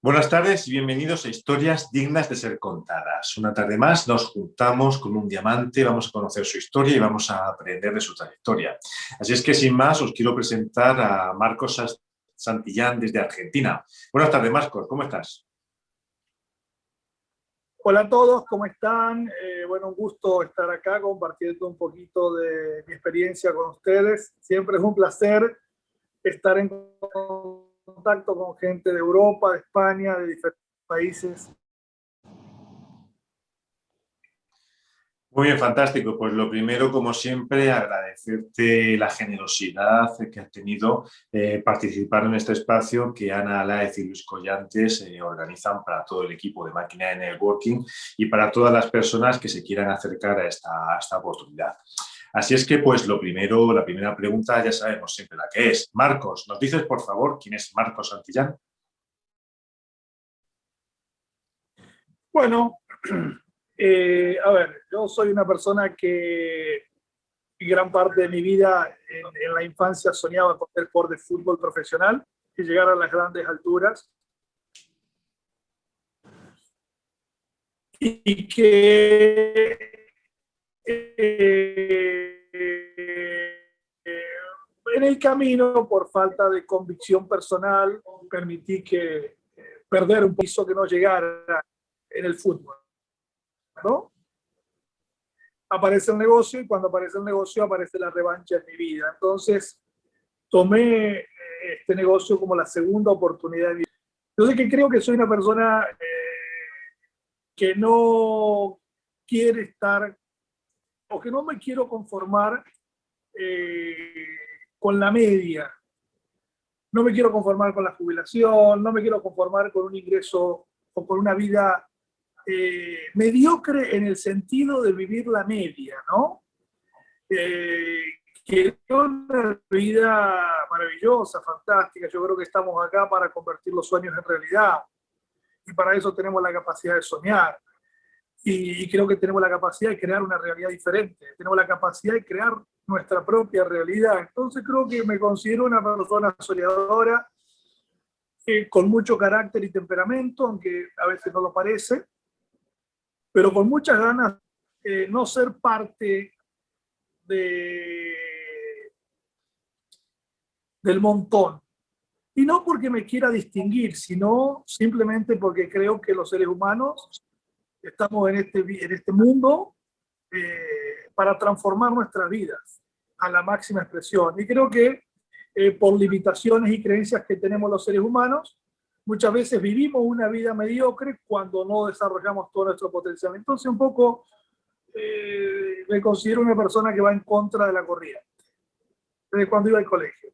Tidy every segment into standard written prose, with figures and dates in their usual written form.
Buenas tardes y bienvenidos a Historias dignas de ser contadas. Una tarde más nos juntamos con un diamante, vamos a conocer su historia y vamos a aprender de su trayectoria. Así es que sin más os quiero presentar a Marcos Santillán desde Argentina. Buenas tardes, Marcos, ¿cómo estás? Hola a todos, ¿cómo están? Bueno, un gusto estar acá compartiendo un poquito de mi experiencia con ustedes. Siempre es un placer estar en contacto con gente de Europa, de España, de diferentes países. Muy bien, fantástico. Pues lo primero, como siempre, agradecerte la generosidad que has tenido participar en este espacio que Ana Aláez y Luis Collantes organizan para todo el equipo de Máquina de Networking y para todas las personas que se quieran acercar a esta oportunidad. Así es que, pues lo primero, la primera pregunta ya sabemos siempre la que es. Marcos, ¿nos dices, por favor, quién es Marcos Santillán? Bueno, a ver, yo soy una persona que gran parte de mi vida en la infancia soñaba con ser jugador de fútbol profesional y llegar a las grandes alturas. Y que en el camino, por falta de convicción personal, permití que perder un piso que no llegara en el fútbol, ¿no? Aparece el negocio y cuando aparece el negocio aparece la revancha en mi vida. Entonces tomé este negocio como la segunda oportunidad de mi vida. Entonces que creo que soy una persona que no quiere estar o que no me quiero conformar con la media. No me quiero conformar con la jubilación, no me quiero conformar con un ingreso o con una vida mediocre en el sentido de vivir la media, ¿no? Que es una vida maravillosa, fantástica. Yo creo que estamos acá para convertir los sueños en realidad y para eso tenemos la capacidad de soñar. Y creo que tenemos la capacidad de crear una realidad diferente, tenemos la capacidad de crear nuestra propia realidad. Entonces creo que me considero una persona soñadora, con mucho carácter y temperamento, aunque a veces no lo parece, pero con muchas ganas de no ser parte de, del montón. Y no porque me quiera distinguir, sino simplemente porque creo que los seres humanos estamos en este mundo para transformar nuestras vidas a la máxima expresión. Y creo que por limitaciones y creencias que tenemos los seres humanos, muchas veces vivimos una vida mediocre cuando no desarrollamos todo nuestro potencial. Entonces un poco me considero una persona que va en contra de la corriente, desde cuando iba al colegio.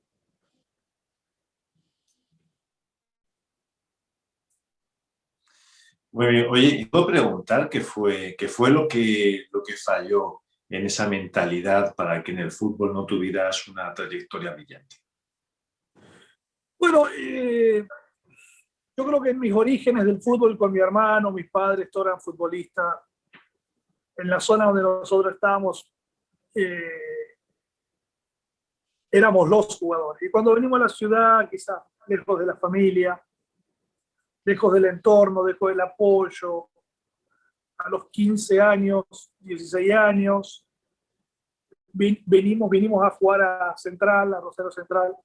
Muy bien. Oye, y puedo preguntar qué fue lo que falló en esa mentalidad para que en el fútbol no tuvieras una trayectoria brillante. Bueno, yo creo que en mis orígenes del fútbol con mi hermano, mis padres, todos eran futbolistas. En la zona donde nosotros estábamos, eh, éramos los jugadores. Y cuando venimos a la ciudad, quizás lejos de la familia, lejos del entorno, lejos del apoyo, a los 15 años, 16 años, vinimos a jugar a Central, a Rosario Central,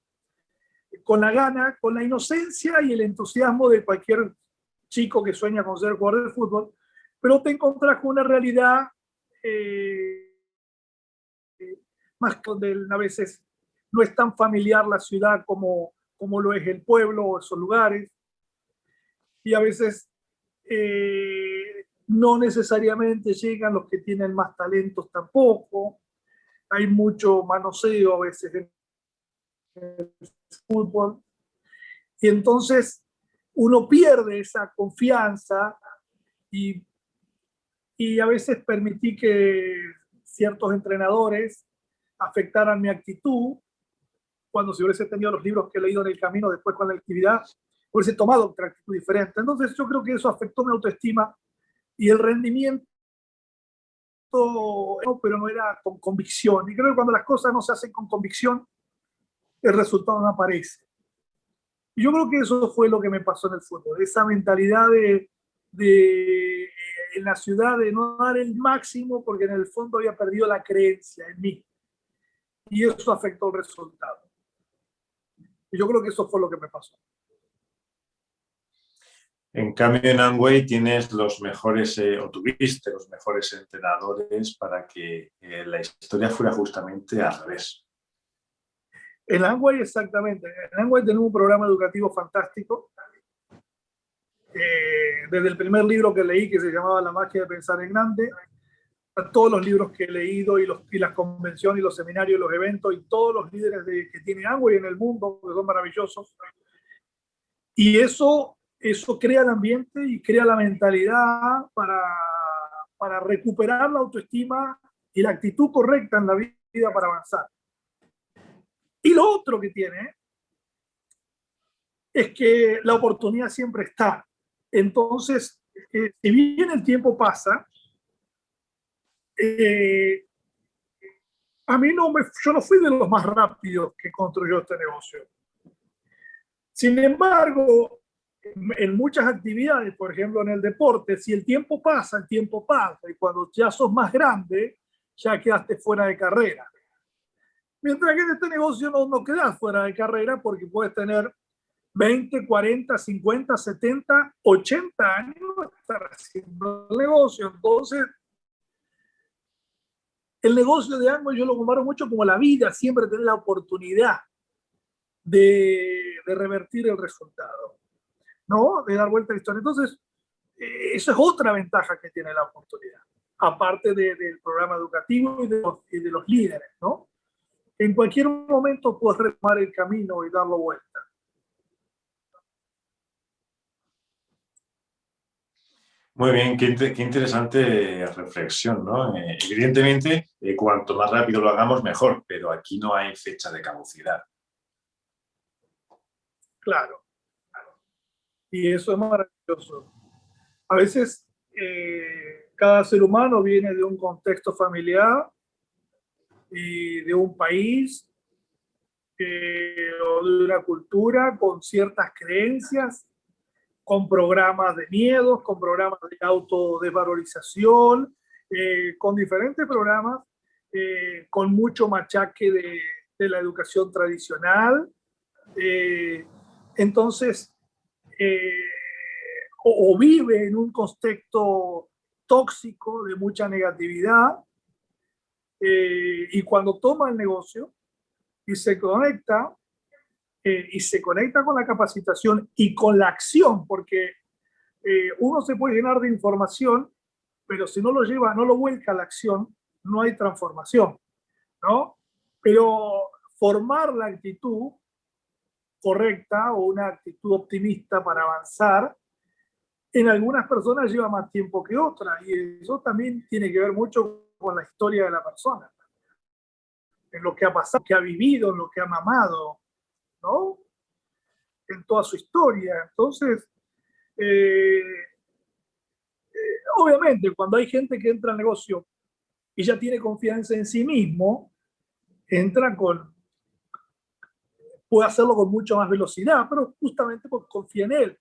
con la gana, con la inocencia y el entusiasmo de cualquier chico que sueña con ser jugador de fútbol, pero te encontrás con una realidad eh, más donde a veces no es tan familiar la ciudad como lo es el pueblo o esos lugares, y a veces no necesariamente llegan los que tienen más talentos tampoco, hay mucho manoseo a veces en el fútbol, y entonces uno pierde esa confianza y, y a veces permití que ciertos entrenadores afectaran mi actitud, cuando si hubiese tenido los libros que he leído en el camino después con la actividad, hubiese tomado otra actitud diferente. Entonces yo creo que eso afectó mi autoestima y el rendimiento, pero no era con convicción. Y creo que cuando las cosas no se hacen con convicción, el resultado no aparece. Y yo creo que eso fue lo que me pasó en el fútbol, esa mentalidad en la ciudad de no dar el máximo porque en el fondo había perdido la creencia en mí. Y eso afectó el resultado. Y yo creo que eso fue lo que me pasó. En cambio, en Amway tienes los mejores, o tuviste los mejores entrenadores para que la historia fuera justamente al revés. En Amway, exactamente. En Amway tenemos un programa educativo fantástico. Desde el primer libro que leí, que se llamaba La magia de pensar en grande, a todos los libros que he leído y las convenciones y los seminarios y los eventos y todos los líderes que tiene Amway en el mundo, que son maravillosos. Y eso crea el ambiente y crea la mentalidad para recuperar la autoestima y la actitud correcta en la vida para avanzar. Y lo otro que tiene es que la oportunidad siempre está. Entonces, si bien el tiempo pasa, a mí yo no fui de los más rápidos que construyó este negocio. Sin embargo, en muchas actividades, por ejemplo en el deporte, si el tiempo pasa, y cuando ya sos más grande, ya quedaste fuera de carrera. Mientras que en este negocio no quedas fuera de carrera porque puedes tener 20, 40, 50, 70, 80 años estar haciendo el negocio. Entonces, el negocio de Amway yo lo comparo mucho como la vida, siempre tener la oportunidad de revertir el resultado, ¿no? De dar vuelta a la historia. Entonces, eso es otra ventaja que tiene la oportunidad, aparte del programa educativo y de los líderes, ¿no? En cualquier momento puedes retomar el camino y darlo vuelta. Muy bien, qué interesante reflexión, ¿no? Evidentemente, cuanto más rápido lo hagamos, mejor, pero aquí no hay fecha de caducidad. Claro. Y eso es maravilloso. A veces cada ser humano viene de un contexto familiar y de un país o de una cultura con ciertas creencias, con programas de miedos, con programas de autodesvalorización, con diferentes programas, con mucho machaque de la educación tradicional. Entonces, o vive en un contexto tóxico de mucha negatividad, y cuando toma el negocio y se conecta con la capacitación y con la acción, porque uno se puede llenar de información, pero si no lo lleva, no lo vuelca a la acción, no hay transformación, ¿no? Pero formar la actitud correcta o una actitud optimista para avanzar, en algunas personas lleva más tiempo que otras, y eso también tiene que ver mucho con la historia de la persona, en lo que ha pasado, que ha vivido, en lo que ha mamado, ¿no? En toda su historia. Entonces, eh, obviamente, cuando hay gente que entra al negocio y ya tiene confianza en sí mismo, puede hacerlo con mucha más velocidad, pero justamente porque confía en él.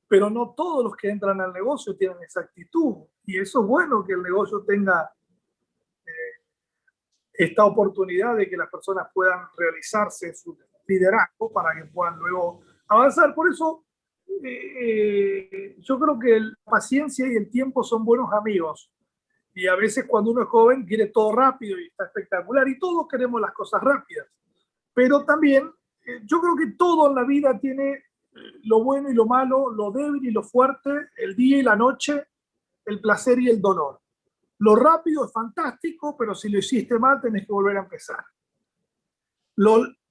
Pero no todos los que entran al negocio tienen esa actitud. Y eso es bueno que el negocio tenga esta oportunidad de que las personas puedan realizarse en su liderazgo para que puedan luego avanzar. Por eso yo creo que la paciencia y el tiempo son buenos amigos. Y a veces cuando uno es joven quiere todo rápido y está espectacular, y todos queremos las cosas rápidas. Pero también yo creo que todo en la vida tiene lo bueno y lo malo, lo débil y lo fuerte, el día y la noche, el placer y el dolor. Lo rápido es fantástico, pero si lo hiciste mal tenés que volver a empezar.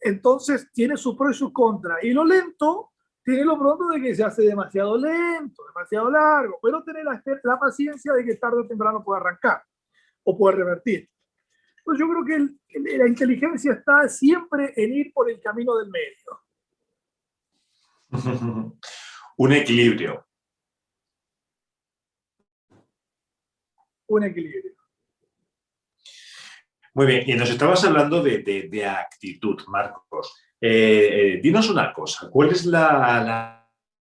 Entonces tiene su pro y su contra. Y lo lento tiene lo pronto de que se hace demasiado lento, demasiado largo, pero tener la paciencia de que tarde o temprano puede arrancar o puede revertir. Pues yo creo que la inteligencia está siempre en ir por el camino del medio. Un equilibrio. Un equilibrio. Muy bien, y nos estabas hablando de actitud, Marcos. Dinos una cosa, ¿cuál es la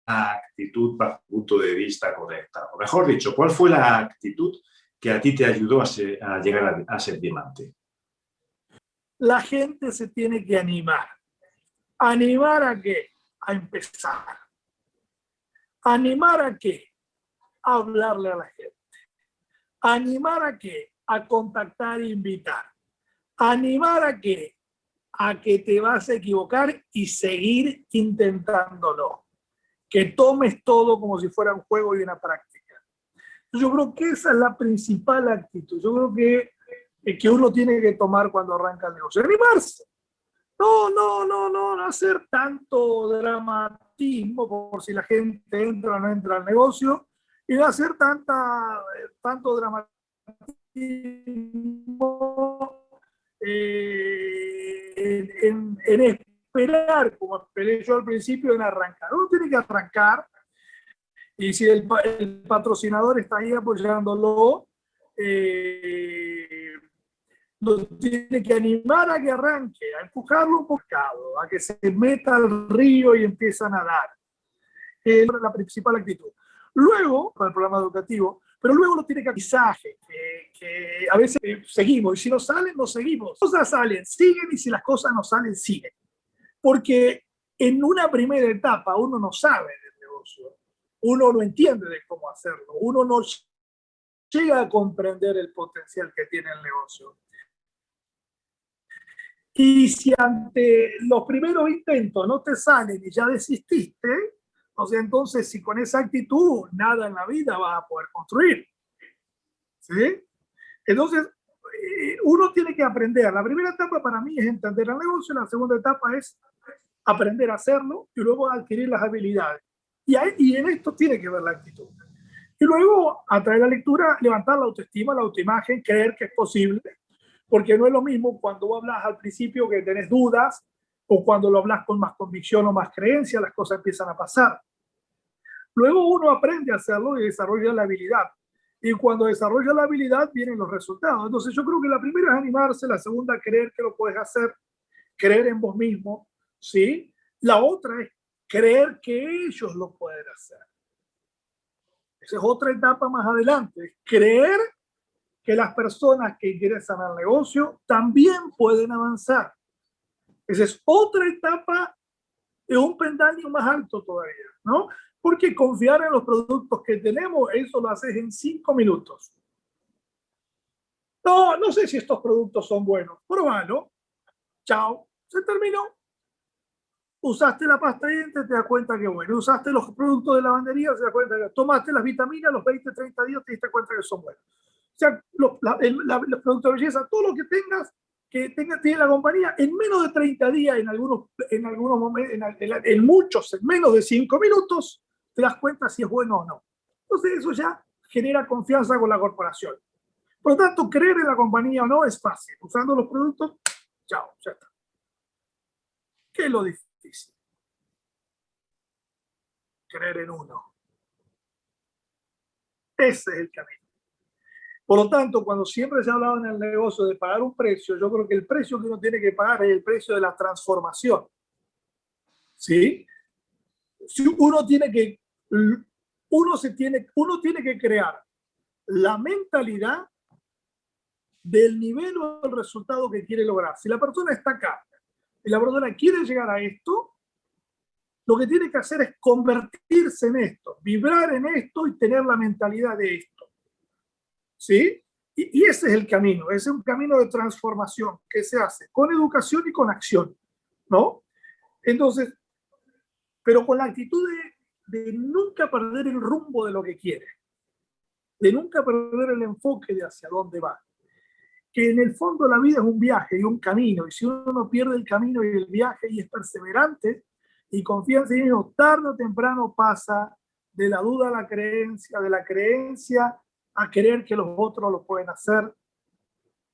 actitud, bajo tu punto de vista, correcta? O mejor dicho, ¿cuál fue la actitud que a ti te ayudó a llegar a ser diamante? La gente se tiene que animar. ¿Animar a qué? A empezar. ¿Animar a qué? A hablarle a la gente. ¿Animar a qué? A contactar e invitar. ¿Animar a qué? A que te vas a equivocar y seguir intentándolo. Que tomes todo como si fuera un juego y una práctica. Yo creo que esa es la principal actitud. Yo creo que uno tiene que tomar cuando arranca el negocio. Animarse. No hacer tanto dramatismo por si la gente entra o no entra al negocio y no hacer tanto dramatismo en esperar, como esperé yo al principio, en arrancar. Uno tiene que arrancar y si el patrocinador está ahí apoyándolo, lo tiene que animar a que arranque, a empujarlo un poco, a que se meta al río y empiece a nadar. Es la principal actitud. Luego, para el programa educativo, pero luego lo tiene que aprendizaje, que a veces seguimos, y si no salen, no seguimos. Las cosas salen, siguen, y si las cosas no salen, siguen. Porque en una primera etapa uno no sabe del negocio, uno no entiende de cómo hacerlo, uno no llega a comprender el potencial que tiene el negocio. Y si ante los primeros intentos no te salen y ya desististe, o sea, entonces si con esa actitud nada en la vida vas a poder construir. ¿Sí? Entonces, uno tiene que aprender. La primera etapa para mí es entender el negocio, la segunda etapa es aprender a hacerlo y luego adquirir las habilidades. Y en esto tiene que ver la actitud. Y luego, a través de la lectura, levantar la autoestima, la autoimagen, creer que es posible. Porque no es lo mismo cuando hablas al principio que tenés dudas o cuando lo hablas con más convicción o más creencia, las cosas empiezan a pasar. Luego uno aprende a hacerlo y desarrolla la habilidad. Y cuando desarrolla la habilidad vienen los resultados. Entonces yo creo que la primera es animarse, la segunda creer que lo puedes hacer, creer en vos mismo, ¿sí? La otra es creer que ellos lo pueden hacer. Esa es otra etapa más adelante, creer que las personas que ingresan al negocio también pueden avanzar. Esa es otra etapa de un peldaño más alto todavía, ¿no? Porque confiar en los productos que tenemos, eso lo haces en 5 minutos. No sé si estos productos son buenos. Probalo. Chao. Se terminó. Usaste la pasta de dientes, te das cuenta que bueno. Usaste los productos de lavandería, te das cuenta que tomaste las vitaminas, los 20, 30 días, te diste cuenta que son buenos. O sea, los productos de belleza, todo lo que tengas, tiene la compañía, en menos de 30 días, en algunos momentos, en muchos, en menos de 5 minutos, te das cuenta si es bueno o no. Entonces eso ya genera confianza con la corporación. Por lo tanto, creer en la compañía o no es fácil. Usando los productos, chao, ya está. ¿Qué es lo difícil? Creer en uno. Ese es el camino. Por lo tanto, cuando siempre se ha hablado en el negocio de pagar un precio, yo creo que el precio que uno tiene que pagar es el precio de la transformación. ¿Sí? Uno tiene que crear la mentalidad del nivel o el resultado que quiere lograr. Si la persona está acá y la persona quiere llegar a esto, lo que tiene que hacer es convertirse en esto, vibrar en esto y tener la mentalidad de esto. ¿Sí? Y ese es el camino, ese es un camino de transformación que se hace con educación y con acción, ¿no? Entonces, pero con la actitud de nunca perder el rumbo de lo que quiere, de nunca perder el enfoque de hacia dónde va. Que en el fondo la vida es un viaje y un camino, y si uno no pierde el camino y el viaje y es perseverante y confía en sí mismo, tarde o temprano pasa de la duda a la creencia, de la creencia a creer que los otros lo pueden hacer.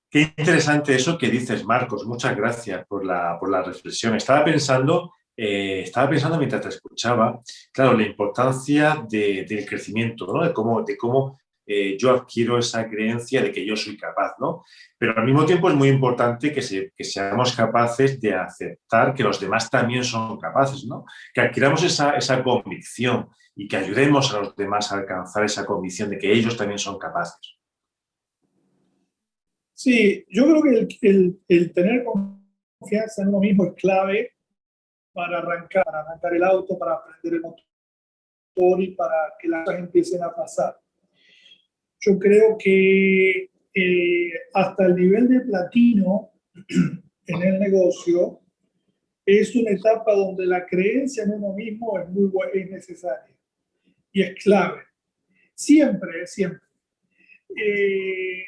Qué interesante eso que dices, Marcos. Muchas gracias por la reflexión. Estaba pensando mientras te escuchaba, claro, la importancia del crecimiento, ¿no? De cómo yo adquiero esa creencia de que yo soy capaz, ¿no? Pero al mismo tiempo es muy importante que seamos capaces de aceptar que los demás también son capaces, ¿no? Que adquiramos esa convicción y que ayudemos a los demás a alcanzar esa convicción de que ellos también son capaces. Sí, yo creo que el tener confianza en uno mismo es clave para arrancar el auto, para aprender el motor y para que las cosas empiecen a pasar. Yo creo que hasta el nivel de platino en el negocio es una etapa donde la creencia en uno mismo es necesaria y es clave. Siempre, siempre. Eh,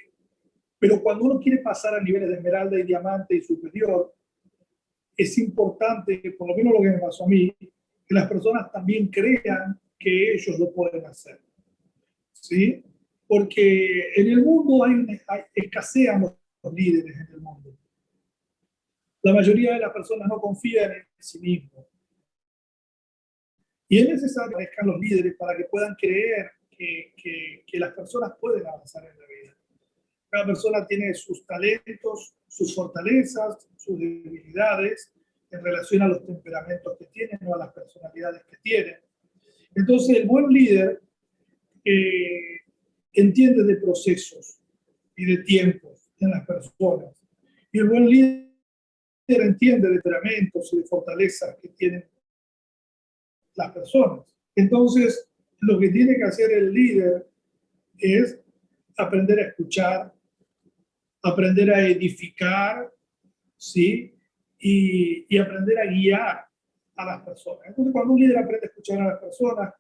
pero cuando uno quiere pasar a niveles de esmeralda y diamante y superior, es importante, por lo menos lo que me pasó a mí, que las personas también crean que ellos lo pueden hacer. ¿Sí? Porque en el mundo escasean los líderes en el mundo. La mayoría de las personas no confían en sí mismos. Y es necesario que aparezcan los líderes para que puedan creer que las personas pueden avanzar en la vida. Cada persona tiene sus talentos, sus fortalezas, sus debilidades en relación a los temperamentos que tienen o a las personalidades que tienen. Entonces, el buen líder entiende de procesos y de tiempos en las personas. Y el buen líder entiende de temperamentos y de fortalezas que tienen las personas. Entonces, lo que tiene que hacer el líder es aprender a escuchar, aprender a edificar, ¿sí? Y aprender a guiar a las personas. Entonces, cuando un líder aprende a escuchar a las personas,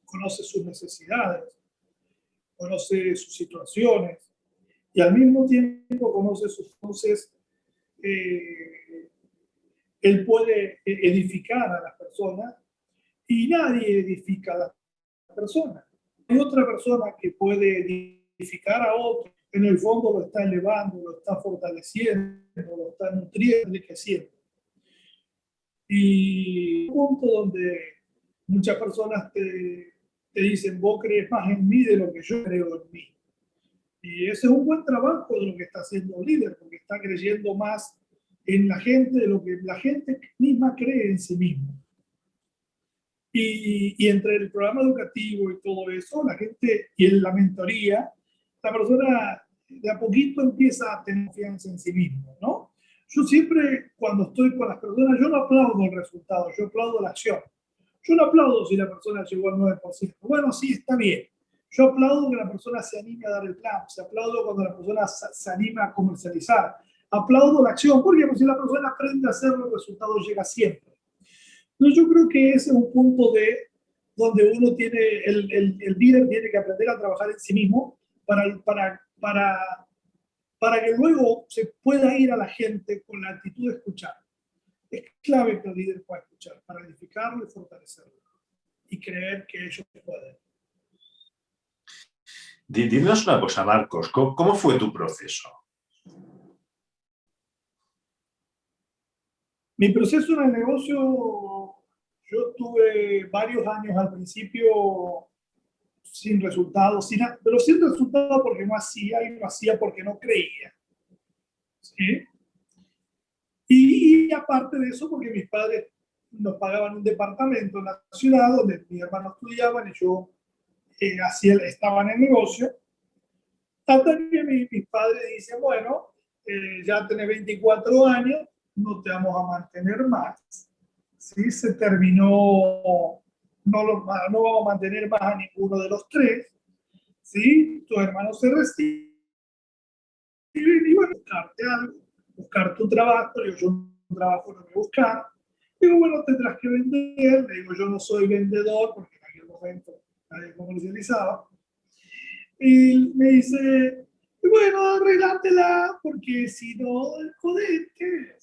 conoce sus necesidades, conoce sus situaciones y al mismo tiempo conoce sus entonces él puede edificar a las personas y nadie edifica a las personas. Hay otra persona que puede edificar a otro, en el fondo lo está elevando, lo está fortaleciendo, lo está nutriendo, enriqueciendo. Y un punto donde muchas personas te dicen, vos crees más en mí de lo que yo creo en mí. Y ese es un buen trabajo de lo que está haciendo el líder, porque está creyendo más en la gente de lo que la gente misma cree en sí misma. Y entre el programa educativo y todo eso, la gente y en la mentoría, la persona de a poquito empieza a tener confianza en sí mismo, ¿no? Yo siempre, cuando estoy con las personas, yo no aplaudo el resultado, yo aplaudo la acción. Yo no aplaudo si la persona llegó al 9%. Bueno, sí, está bien. Yo aplaudo que la persona se anime a dar el plan, se aplaudo cuando la persona se anima a comercializar. Aplaudo la acción, porque si la persona aprende a hacerlo, el resultado llega siempre. Entonces yo creo que ese es un punto donde uno tiene, el líder tiene que aprender a trabajar en sí mismo para que luego se pueda ir a la gente con la actitud de escuchar. Es clave que el líder pueda escuchar para edificarlo y fortalecerlo y creer que ellos pueden. Dinos una cosa, Marcos, ¿cómo fue tu proceso? Mi proceso en el negocio, yo tuve varios años al principio sin resultados, pero sin resultados porque no hacía y no hacía porque no creía. ¿Sí? Y aparte de eso, porque mis padres nos pagaban un departamento en la ciudad donde mis hermanos estudiaban y yo estaba en el negocio. Hasta que mis padres dicen, bueno, ya tenés 24 años, no te vamos a mantener más. ¿Sí? Se terminó, no vamos a mantener más a ninguno de los tres. ¿Sí? Tus hermanos se reciben y bueno, buscarte algo, buscar tu trabajo. Yo un trabajo no voy a buscar. Digo, bueno, tendrás que vender. Le digo, yo no soy vendedor porque en aquel momento nadie comercializaba. Y me dice, bueno, arreglátela, porque si no, jodete.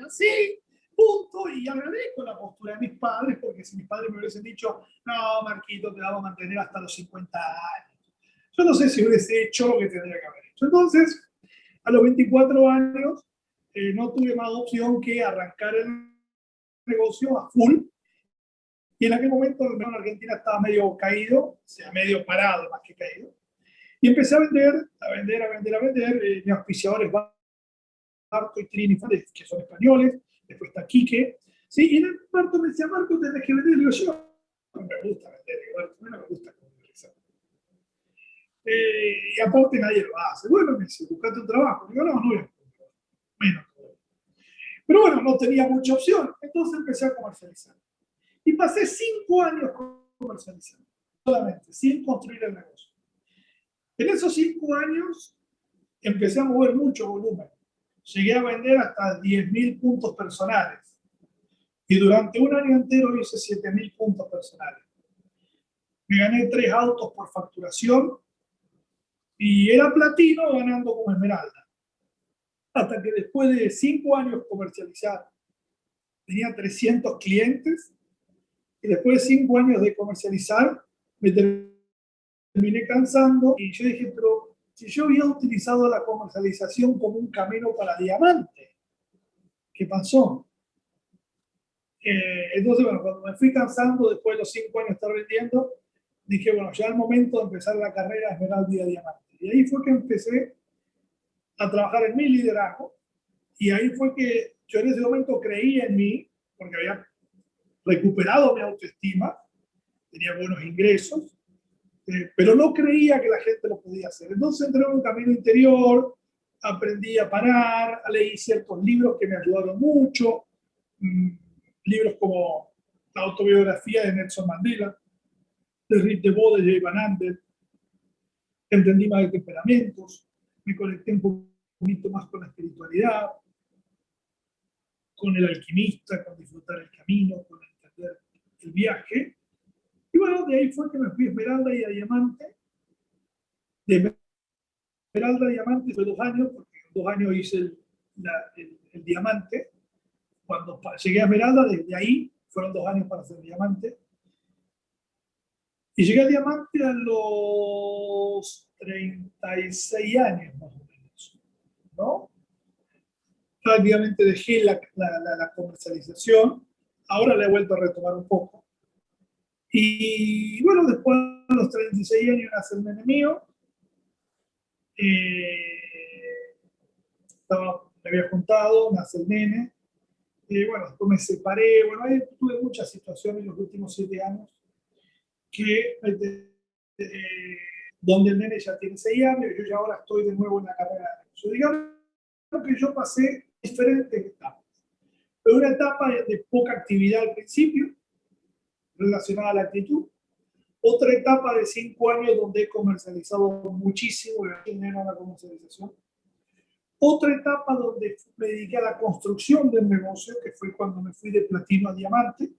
Así, punto. Y agradezco la postura de mis padres, porque si mis padres me hubiesen dicho, no, Marquito, te vamos a mantener hasta los 50 años. Yo no sé si hubiese hecho lo que tendría que haber hecho. Entonces, a los 24 años, no tuve más opción que arrancar el negocio a full. Y en aquel momento el mercado en Argentina estaba medio caído, o sea, medio parado más que caído. Y empecé a vender, a vender, a vender, a vender. Mis auspiciadores Marco y Trini, que son españoles. Después está Quique. ¿Sí? Y Marco me decía, Marco, tenés que vender. Y digo, yo no me gusta vender, igual, no me gusta comercializar. Y aparte nadie lo hace. Bueno, me dice, buscate un trabajo. Digo, no, no voy a buscar un trabajo. Menos. Pero bueno, no tenía mucha opción. Entonces empecé a comercializar. Y pasé 5 años comercializando. Solamente, sin construir el negocio. En esos 5 años empecé a mover mucho volumen. Llegué a vender hasta 10.000 puntos personales. Y durante un año entero hice 7.000 puntos personales. Me gané 3 autos por facturación y era platino ganando como esmeralda. Hasta que después de 5 años comercializar, tenía 300 clientes y después de 5 años de comercializar, me terminé cansando y yo dije, pero si yo había utilizado la comercialización como un camino para diamante, ¿qué pasó? Entonces, bueno, cuando me fui cansando después de los 5 años de estar vendiendo, dije, bueno, ya es el momento de empezar la carrera esmeralda y diamante. Y ahí fue que empecé a trabajar en mi liderazgo y ahí fue que yo en ese momento creí en mí, porque había recuperado mi autoestima, tenía buenos ingresos, pero no creía que la gente lo podía hacer. Entonces entré en un camino interior, aprendí a parar, leí ciertos libros que me ayudaron mucho, libros como la autobiografía de Nelson Mandela, de Rick DeVos, de Jay Van Andel, entendí más de temperamentos, me conecté un poquito más con la espiritualidad, con el alquimista, con disfrutar el camino, con entender el viaje. Y bueno, de ahí fue que me fui a Esmeralda y a Diamante. De Esmeralda a Diamante fue 2 años, porque en 2 años hice el Diamante. Cuando llegué a Esmeralda, desde ahí fueron 2 años para hacer Diamante. Y llegué a Diamante a los 36 años, más o menos, ¿no? Prácticamente dejé la comercialización. Ahora la he vuelto a retomar un poco. Y bueno, después de los 36 años nace el nene mío. Me había juntado, nace el nene. Bueno, después me separé. Bueno, ahí tuve muchas situaciones en los últimos 7 años que, donde el nene ya tiene 6 años y yo ya ahora estoy de nuevo en la carrera de negocio. Digamos que yo pasé diferentes etapas. Pero una etapa de poca actividad al principio, relacionada a la actitud. Otra etapa de 5 años donde he comercializado muchísimo, dinero a la comercialización. Otra etapa donde me dediqué a la construcción del negocio, que fue cuando me fui de platino a diamante.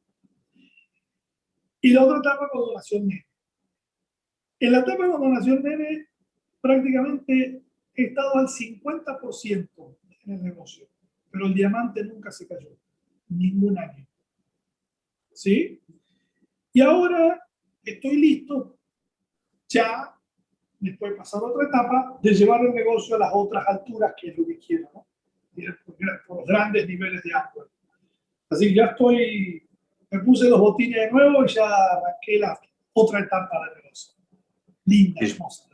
Y la otra etapa cuando nació el nene. En la etapa cuando nació el nene, prácticamente he estado al 50% en el negocio, pero el diamante nunca se cayó, ningún año. ¿Sí? Y ahora estoy listo, ya, después de pasar a otra etapa, de llevar el negocio a las otras alturas, que es lo que quiero, ¿no? Por los grandes niveles de Amway. Así que ya estoy, me puse los botines de nuevo y ya arranqué la otra etapa del negocio. Linda, hermosa.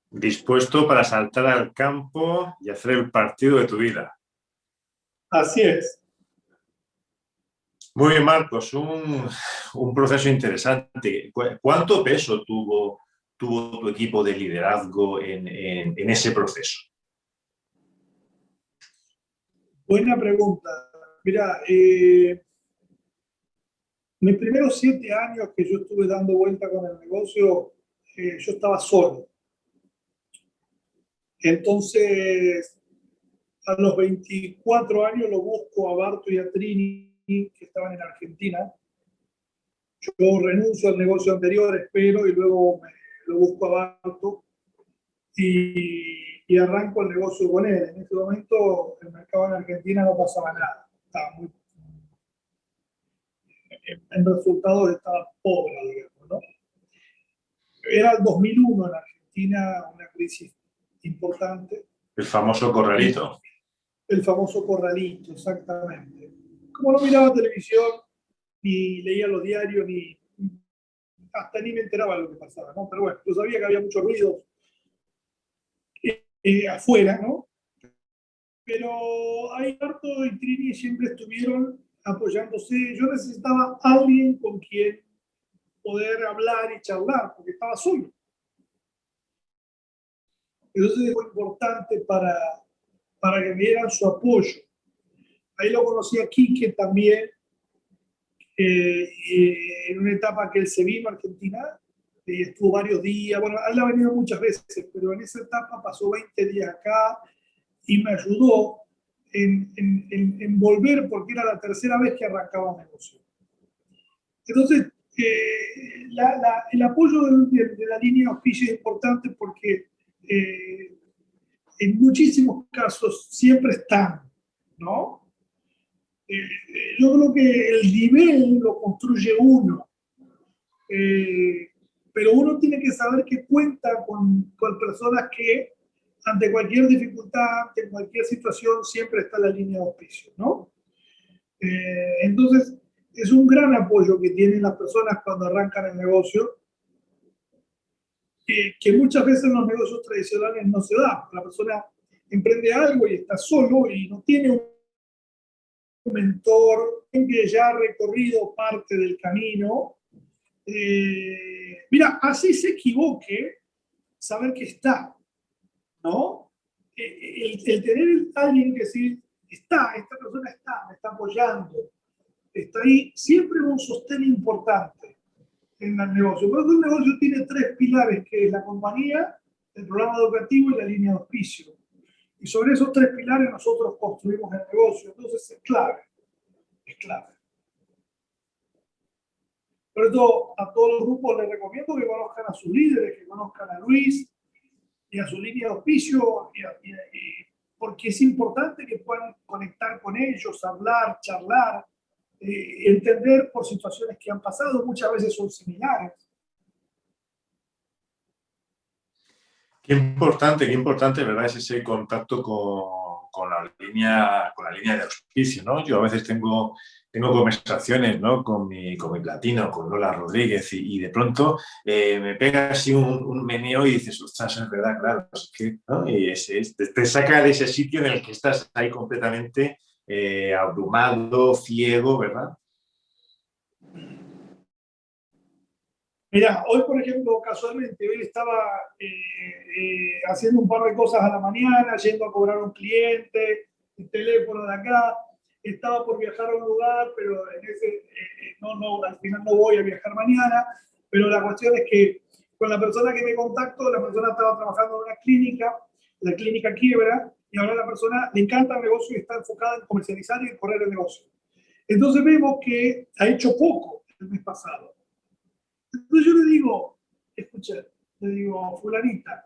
Dispuesto para saltar al campo y hacer el partido de tu vida. Así es. Muy bien, Marcos, un proceso interesante. ¿Cuánto peso tuvo tu equipo de liderazgo en ese proceso? Buena pregunta. Mira, mis primeros 7 años que yo estuve dando vuelta con el negocio, yo estaba solo. Entonces, a los 24 años lo busco a Barto y a Trini, que estaban en Argentina. Yo renuncio al negocio anterior, espero, y luego lo busco a Barto y arranco el negocio con él. En ese momento el mercado en Argentina no pasaba nada. Estaba muy, en resultados estaba pobre, digamos, ¿no? Era el 2001 en Argentina, una crisis importante. El famoso corralito. El famoso corralito, exactamente. Como no miraba televisión, ni leía los diarios, hasta ni me enteraba de lo que pasaba, ¿no? Pero bueno, yo sabía que había mucho ruido afuera, ¿no? Pero Alberto y Trini siempre estuvieron apoyándose. Yo necesitaba alguien con quien poder hablar y charlar, porque estaba solo. Entonces fue importante para que me dieran su apoyo. Ahí lo conocí a Quique también, en una etapa que él se vino a Argentina, y estuvo varios días. Bueno, él ha venido muchas veces, pero en esa etapa pasó 20 días acá y me ayudó en volver, porque era la tercera vez que arrancaba el negocio. Entonces, el apoyo de la línea de auspicio es importante porque en muchísimos casos siempre están, ¿no? Yo creo que el nivel lo construye uno, pero uno tiene que saber que cuenta con personas que ante cualquier dificultad, ante cualquier situación, siempre está la línea de auspicio, ¿no? Entonces, es un gran apoyo que tienen las personas cuando arrancan el negocio, que muchas veces en los negocios tradicionales no se da. La persona emprende algo y está solo y no tiene un mentor que ya ha recorrido parte del camino. Mira, así se equivoque, saber que está, ¿no? El tener a alguien que sí está, esta persona está, me está apoyando, está ahí, siempre es un sostén importante en el negocio. Por eso el negocio tiene tres pilares, que es la compañía, el programa educativo y la línea de auspicio. Y sobre esos tres pilares nosotros construimos el negocio. Entonces es clave, es clave. Por eso a todos los grupos les recomiendo que conozcan a sus líderes, que conozcan a Luis y a su línea de auspicio, porque es importante que puedan conectar con ellos, hablar, charlar, entender por situaciones que han pasado, muchas veces son similares. Qué importante, ¿verdad? Es ese contacto con la línea de auspicio, ¿no? Yo a veces tengo conversaciones, ¿no? con mi platino, con Lola Rodríguez, y de pronto me pega así un meneo y dices, ostras, es verdad, claro, es que, ¿no? Y te saca de ese sitio en el que estás ahí completamente abrumado, ciego, ¿verdad? Mira, hoy, por ejemplo, casualmente, hoy estaba haciendo un par de cosas a la mañana, yendo a cobrar a un cliente, el teléfono de acá, estaba por viajar a un lugar, pero al final no voy a viajar mañana, pero la cuestión es que con la persona que me contacto, la persona estaba trabajando en una clínica, la clínica quiebra, y ahora la persona le encanta el negocio y está enfocada en comercializar y en correr el negocio. Entonces vemos que ha hecho poco el mes pasado. Entonces yo le digo, escucha, le digo, fulanita,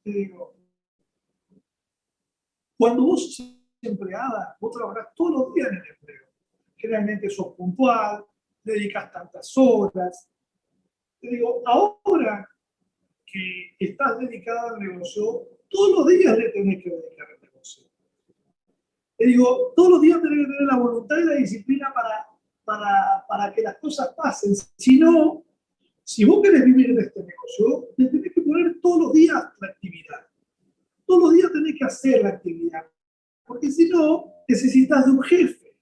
le digo, cuando vos sos empleada, vos trabajás todos los días en el empleo. Generalmente sos puntual, dedicas tantas horas. Le digo, ahora que estás dedicada al negocio, todos los días le tenés que dedicar al negocio. Le digo, todos los días tenés que tener la voluntad y la disciplina para que las cosas pasen. Si no, si vos querés vivir de este negocio, le tenés que poner todos los días la actividad. Todos los días tenés que hacer la actividad. Porque si no, necesitas de un jefe.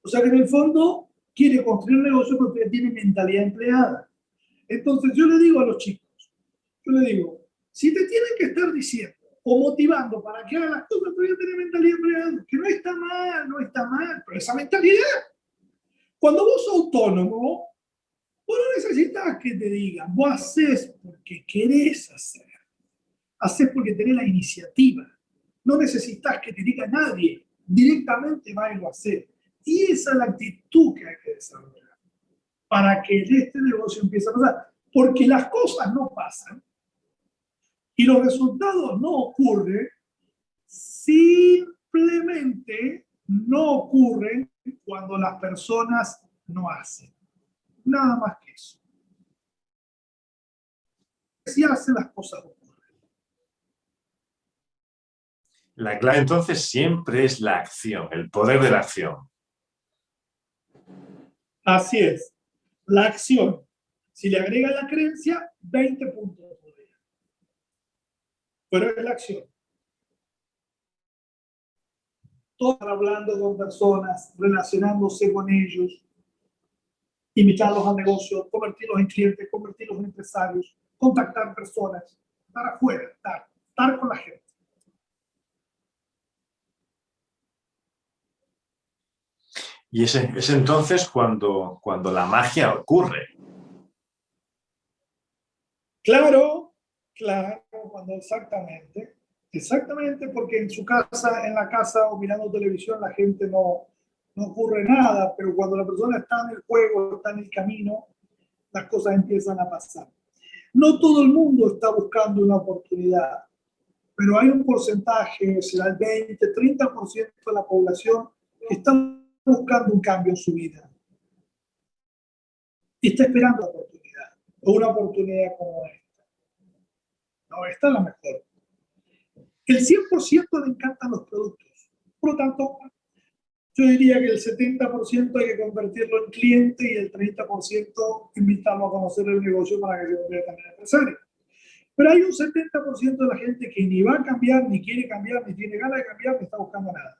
O sea que en el fondo quiere construir un negocio porque tiene mentalidad empleada. Entonces yo le digo a los chicos, yo le digo, si te tienen que estar diciendo o motivando para que hagan las cosas, todavía tener mentalidad empleada, que no está mal, pero esa mentalidad. Cuando vos sos autónomo, vos no necesitas que te digan, vos haces porque querés hacer, haces porque tenés la iniciativa, no necesitas que te diga nadie, directamente va y lo hace. Y esa es la actitud que hay que desarrollar para que este negocio empiece a pasar, porque las cosas no pasan y los resultados no ocurren, simplemente no ocurren cuando las personas no hacen. Nada más que eso. Si hacen, las cosas ocurren. La clave entonces siempre es la acción, el poder de la acción. Así es. La acción. Si le agrega la creencia, 20 puntos. pero es la acción. Todos hablando con personas, relacionándose con ellos, invitarlos a negocios, convertirlos en clientes, convertirlos en empresarios, contactar personas, estar afuera, estar con la gente. Y es entonces cuando la magia ocurre. Claro, cuando exactamente, porque en la casa o mirando televisión la gente no ocurre nada, pero cuando la persona está en el juego, está en el camino, las cosas empiezan a pasar. No todo el mundo está buscando una oportunidad, pero hay un porcentaje, será el 20, 30% de la población que está buscando un cambio en su vida y está esperando la oportunidad, o una oportunidad como esta. No, esta es la mejor. El 100% le encantan los productos, por lo tanto, yo diría que el 70% hay que convertirlo en cliente y el 30% invitarlo a conocer el negocio para que se convierta en empresario. Pero hay un 70% de la gente que ni va a cambiar, ni quiere cambiar, ni tiene ganas de cambiar, ni está buscando nada.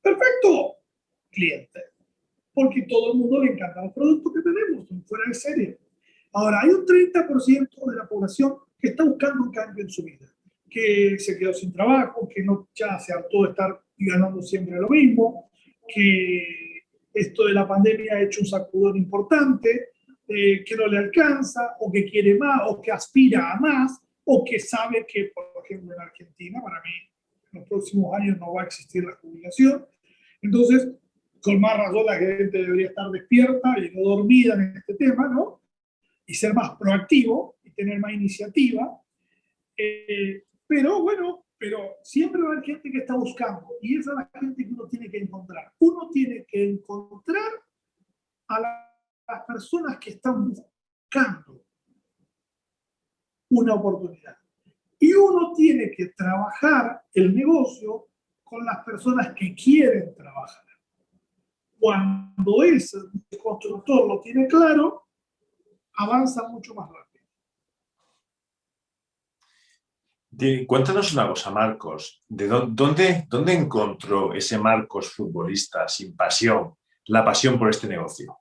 Perfecto, cliente. Porque todo el mundo le encantan los productos que tenemos, son fuera de serie. Ahora, hay un 30% de la población que está buscando un cambio en su vida, que se quedó sin trabajo, que no, ya se hartó de estar ganando siempre lo mismo, que esto de la pandemia ha hecho un sacudón importante, que no le alcanza, o que quiere más, o que aspira a más, o que sabe que, por ejemplo, en Argentina, para mí, en los próximos años no va a existir la jubilación. Entonces, con más razón la gente debería estar despierta y no dormida en este tema, ¿no? Y ser más proactivo y tener más iniciativa. Pero bueno, pero siempre va a haber gente que está buscando y esa es la gente que uno tiene que encontrar. Uno tiene que encontrar a las personas que están buscando una oportunidad. Y uno tiene que trabajar el negocio con las personas que quieren trabajar. Cuando ese constructor lo tiene claro, avanza mucho más rápido. Cuéntanos una cosa, Marcos. ¿Dónde encontró ese Marcos futbolista sin pasión, la pasión por este negocio?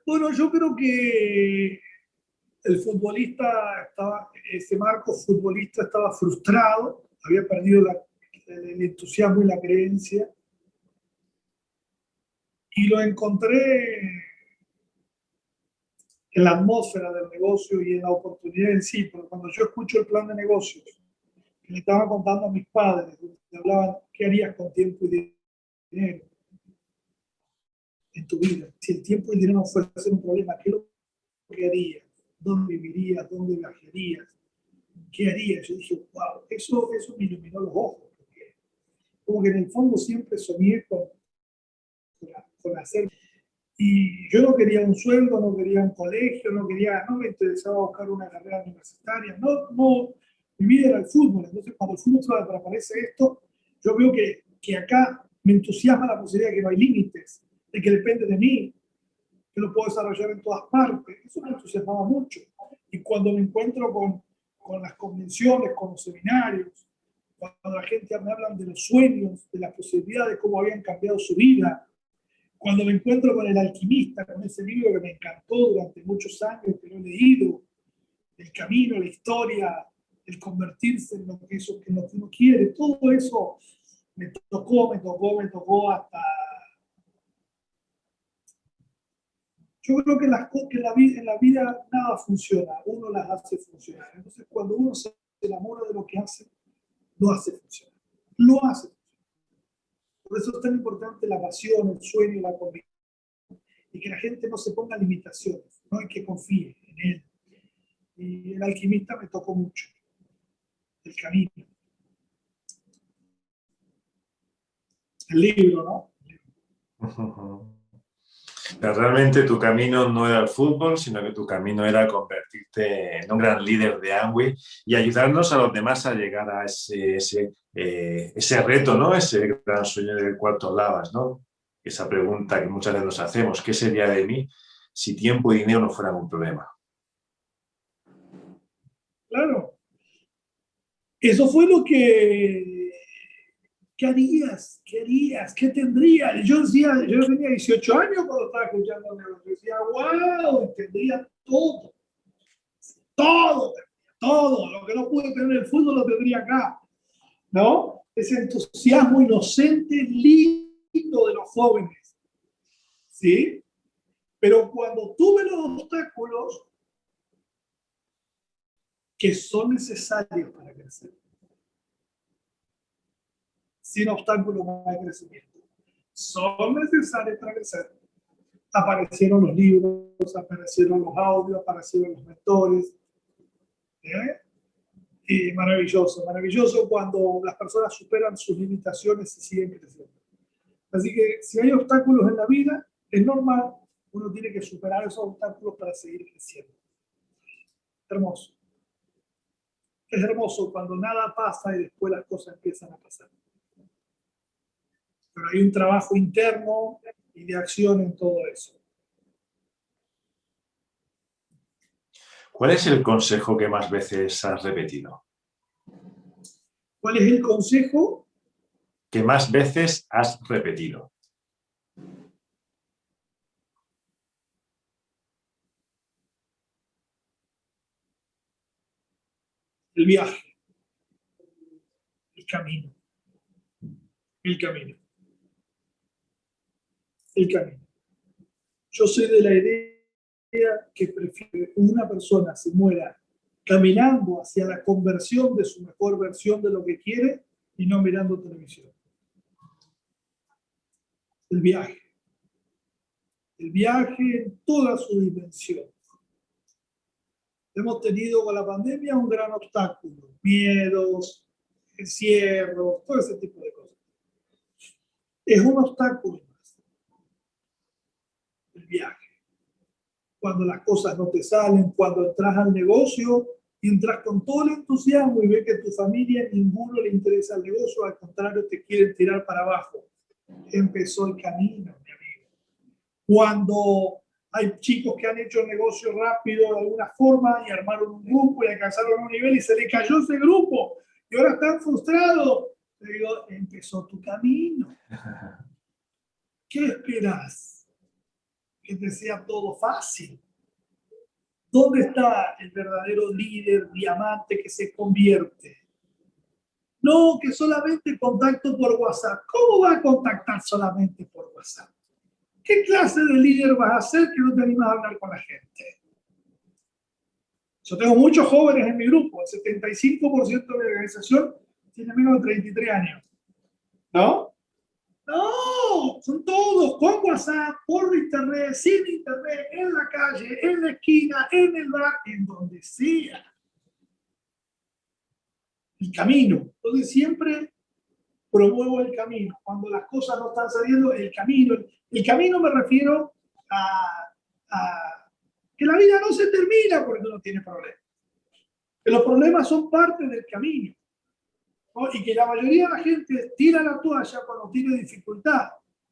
Bueno, yo creo que ese Marcos futbolista estaba frustrado, había perdido el entusiasmo y la creencia, y lo encontré en la atmósfera del negocio y en la oportunidad en sí, porque cuando yo escucho el plan de negocios, que le estaba contando a mis padres, me hablaban, ¿qué harías con tiempo y dinero en tu vida? Si el tiempo y el dinero no fuera a ser un problema, ¿qué es lo que harías? ¿Dónde vivirías? ¿Dónde viajarías? ¿Qué harías? Yo dije, wow, eso me iluminó los ojos, porque como que en el fondo siempre soñé con hacer. Y yo no quería un sueldo, no quería un colegio, no me interesaba buscar una carrera universitaria, no, mi vida era el fútbol. Entonces, cuando el fútbol aparece esto, yo veo que acá me entusiasma la posibilidad de que no hay límites, de que depende de mí, que lo puedo desarrollar en todas partes. Eso me entusiasmaba mucho. Y cuando me encuentro con las convenciones, con los seminarios, cuando la gente me habla de los sueños, de las posibilidades, cómo habían cambiado su vida, cuando me encuentro con El Alquimista, con ese libro que me encantó durante muchos años, que lo he leído, el camino, la historia, el convertirse en lo que uno quiere, todo eso me tocó hasta... Yo creo que en la vida nada funciona, uno las hace funcionar. Entonces, cuando uno se enamora de lo que hace, lo hace funcionar. Lo hace funcionar. Por eso es tan importante la pasión, el sueño, la convicción. Y que la gente no se ponga limitaciones, no hay que confíe en él. Y El Alquimista me tocó mucho, el camino. El libro, ¿no? Pero realmente tu camino no era el fútbol, sino que tu camino era convertirte en un gran líder de Amway y ayudarnos a los demás a llegar a ese reto, ¿no? Ese gran sueño del cual tú hablabas, ¿no? esa pregunta que muchas veces nos hacemos, ¿qué sería de mí si tiempo y dinero no fueran un problema? Claro, eso fue lo que... ¿Qué harías? ¿Qué harías? ¿Qué tendrías? Yo decía, yo tenía 18 años cuando estaba escuchando a Yo decía, wow, tendría todo, todo, todo. Lo que no pude tener en el fútbol lo tendría acá, ¿no? Ese entusiasmo inocente, lindo de los jóvenes, ¿sí? Pero cuando tuve los obstáculos que son necesarios para crecer, sin obstáculos no hay crecimiento. Son necesarios para crecer. Aparecieron los libros, aparecieron los audios, aparecieron los mentores. ¿Eh? Y maravilloso, maravilloso cuando las personas superan sus limitaciones y siguen creciendo. Así que si hay obstáculos en la vida, es normal, uno tiene que superar esos obstáculos para seguir creciendo. Hermoso. Es hermoso cuando nada pasa y después las cosas empiezan a pasar. Pero hay un trabajo interno y de acción en todo eso. ¿Cuál es el consejo que más veces has repetido? ¿Cuál es el consejo? Que más veces has repetido. El viaje, el camino, el camino, el camino. Yo soy de la idea que prefiero que una persona se muera caminando hacia la conversión de su mejor versión de lo que quiere y no mirando televisión. El viaje en toda su dimensión. Hemos tenido con la pandemia un gran obstáculo, miedos, encierros, todo ese tipo de cosas. Es un obstáculo más, el viaje. Cuando las cosas no te salen, cuando entras al negocio y entras con todo el entusiasmo y ves que a tu familia ninguno le interesa el negocio, al contrario te quieren tirar para abajo. Empezó el camino, mi amigo. Cuando hay chicos que han hecho el negocio rápido de alguna forma y armaron un grupo y alcanzaron un nivel y se le cayó ese grupo y ahora están frustrados. Le digo, empezó tu camino. ¿Qué esperas? Que te sea todo fácil. ¿Dónde está el verdadero líder diamante que se convierte? No, que solamente contacto por WhatsApp. ¿Cómo va a contactar solamente por WhatsApp? ¿Qué clase de líder vas a ser que no te animas a hablar con la gente? Yo tengo muchos jóvenes en mi grupo, el 75% de mi organización tiene menos de 33 años. ¿No? No, son todos con WhatsApp, por internet, sin internet, en la calle, en la esquina, en el bar, en donde sea. El camino. Entonces siempre promuevo el camino. Cuando las cosas no están saliendo, el camino. El camino me refiero a que la vida no se termina porque uno tiene problemas. Que los problemas son parte del camino, ¿no? Y que la mayoría de la gente tira la toalla cuando tiene dificultad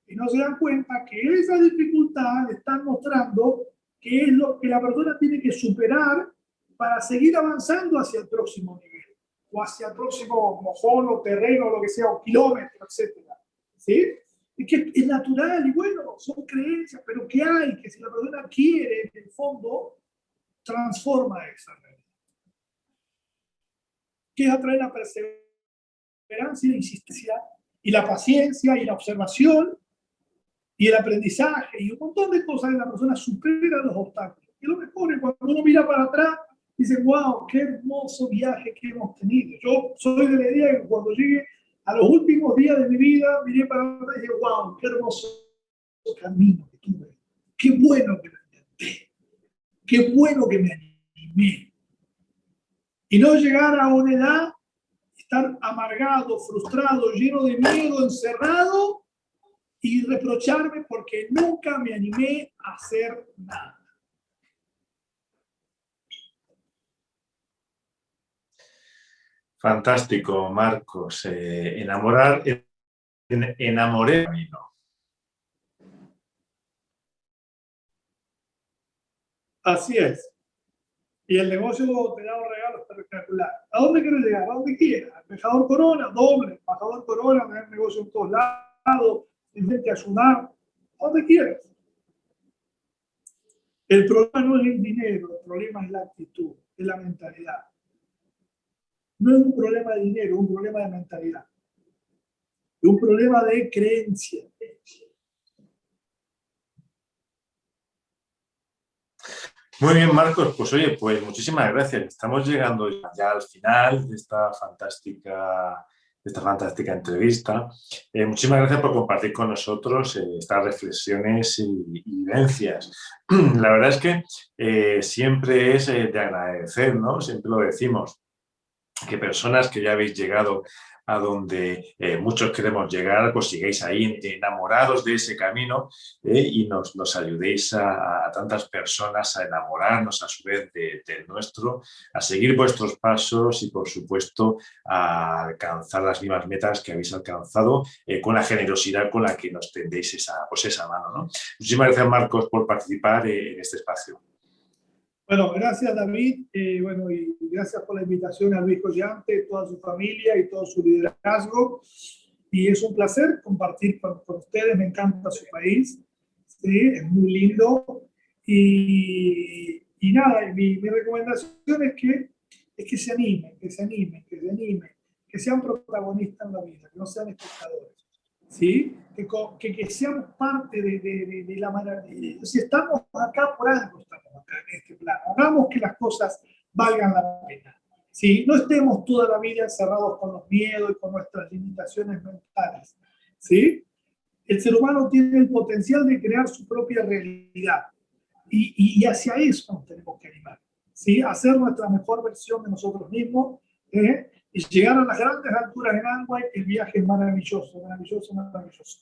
y no se dan cuenta que esa dificultad le están mostrando que es lo que la persona tiene que superar para seguir avanzando hacia el próximo nivel o hacia el próximo mojón o terreno, lo que sea, o kilómetro, etcétera. ¿Sí? Es que es natural y bueno, son creencias, pero ¿qué hay? Que si la persona quiere, en el fondo, transforma esa realidad. ¿Qué atrae la perseverancia y la insistencia y la paciencia y la observación y el aprendizaje y un montón de cosas que la persona supera los obstáculos? Y lo mejor es cuando uno mira para atrás dice, wow, qué hermoso viaje que hemos tenido. Yo soy de la idea que cuando llegue a los últimos días de mi vida, miré para atrás y dije, wow, qué hermoso camino que tuve. Qué bueno que lo intenté. Qué bueno que me animé. Y no llegar a una edad, estar amargado, frustrado, lleno de miedo, encerrado y reprocharme porque nunca me animé a hacer nada. Fantástico, Marcos. Enamoré el camino. Así es. Y el negocio te da un regalo espectacular. ¿A dónde quieres llegar? A donde quieras. Embajador Corona, doble. Embajador Corona, tener negocio en todos lados, intente ayudar, a donde quieras. El problema no es el dinero, el problema es la actitud, es la mentalidad. No es un problema de dinero, es un problema de mentalidad. Es un problema de creencia. Muy bien, Marcos. Pues oye, pues muchísimas gracias. Estamos llegando ya al final de esta fantástica entrevista. Muchísimas gracias por compartir con nosotros estas reflexiones y vivencias. La verdad es que siempre es de agradecer, ¿no? Siempre lo decimos, que personas que ya habéis llegado a donde muchos queremos llegar, pues sigáis ahí enamorados de ese camino y nos ayudéis a tantas personas a enamorarnos a su vez del nuestro, a seguir vuestros pasos y por supuesto a alcanzar las mismas metas que habéis alcanzado con la generosidad con la que nos tendéis esa mano, ¿no? Muchísimas gracias, Marcos, por participar en este espacio. Bueno, gracias David, bueno, y gracias por la invitación a Luis Collante, toda su familia y todo su liderazgo. Y es un placer compartir con ustedes, me encanta su país, ¿sí? Es muy lindo. Y nada, mi recomendación es que se animen, que sean protagonistas en la vida, que no sean espectadores. ¿Sí? Que seamos parte de la manera. Si estamos acá por algo, estamos acá en este plano. Hagamos que las cosas valgan la pena. ¿Sí? No estemos toda la vida encerrados con los miedos y con nuestras limitaciones mentales. ¿Sí? El ser humano tiene el potencial de crear su propia realidad. Y hacia eso nos tenemos que animar. ¿Sí? Hacer nuestra mejor versión de nosotros mismos. Y llegar a las grandes alturas en Amway, el viaje es maravilloso, maravilloso, maravilloso.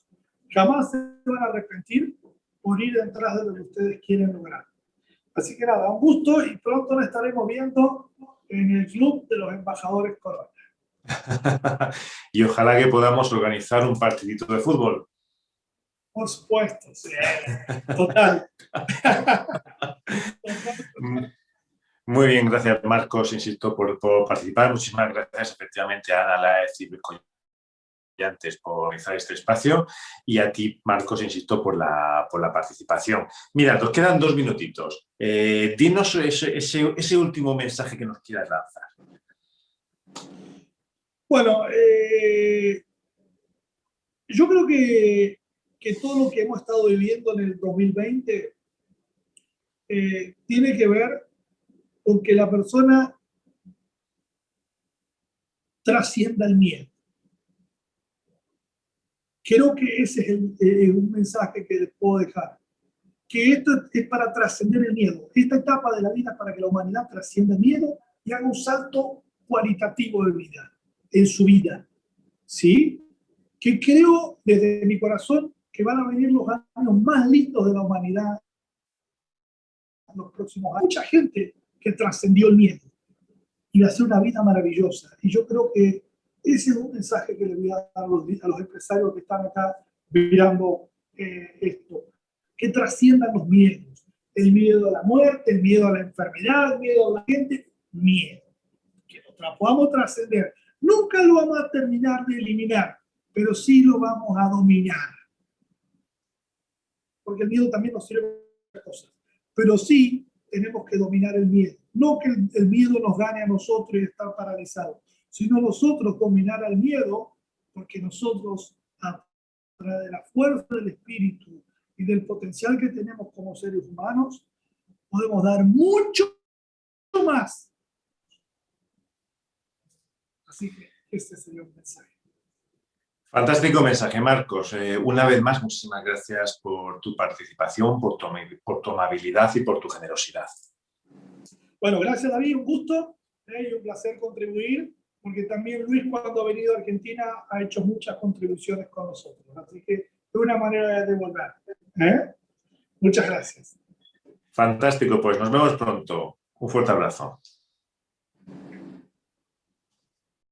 Jamás se van a arrepentir por ir detrás de lo que ustedes quieren lograr. Así que nada, un gusto y pronto nos estaremos viendo en el Club de los Embajadores Corona. Y ojalá que podamos organizar un partidito de fútbol. Por supuesto, sí. Total. Muy bien, gracias Marcos, insisto, por participar. Muchísimas gracias efectivamente a Ana Laez y Luis Collantes por organizar este espacio y a ti, Marcos, insisto, por la participación. Mira, nos quedan 2 minutitos. Dinos ese último mensaje que nos quieras lanzar. Bueno, yo creo que todo lo que hemos estado viviendo en el 2020 tiene que ver con que la persona trascienda el miedo. Creo que ese es un mensaje que les puedo dejar. Que esto es para trascender el miedo. Esta etapa de la vida es para que la humanidad trascienda el miedo y haga un salto cualitativo de vida, en su vida. ¿Sí? Que creo desde mi corazón que van a venir los años más lindos de la humanidad en los próximos años. Mucha gente que trascendió el miedo y va a ser una vida maravillosa. Y yo creo que ese es un mensaje que le voy a dar a los empresarios que están acá mirando esto. Que trasciendan los miedos. El miedo a la muerte, el miedo a la enfermedad, el miedo a la gente. Miedo. Que lo podamos trascender. Nunca lo vamos a terminar de eliminar, pero sí lo vamos a dominar. Porque el miedo también nos sirve para cosas. Pero sí tenemos que dominar el miedo. No que el miedo nos gane a nosotros y estar paralizados, sino nosotros dominar al miedo, porque nosotros, a través de la fuerza del espíritu y del potencial que tenemos como seres humanos, podemos dar mucho más. Así que este sería un mensaje. Fantástico mensaje, Marcos. Una vez más, muchísimas gracias por tu participación, por tu amabilidad y por tu generosidad. Bueno, gracias David, un gusto y un placer contribuir, porque también Luis cuando ha venido a Argentina ha hecho muchas contribuciones con nosotros, así que es una manera de devolver. Muchas gracias. Fantástico, pues nos vemos pronto. Un fuerte abrazo.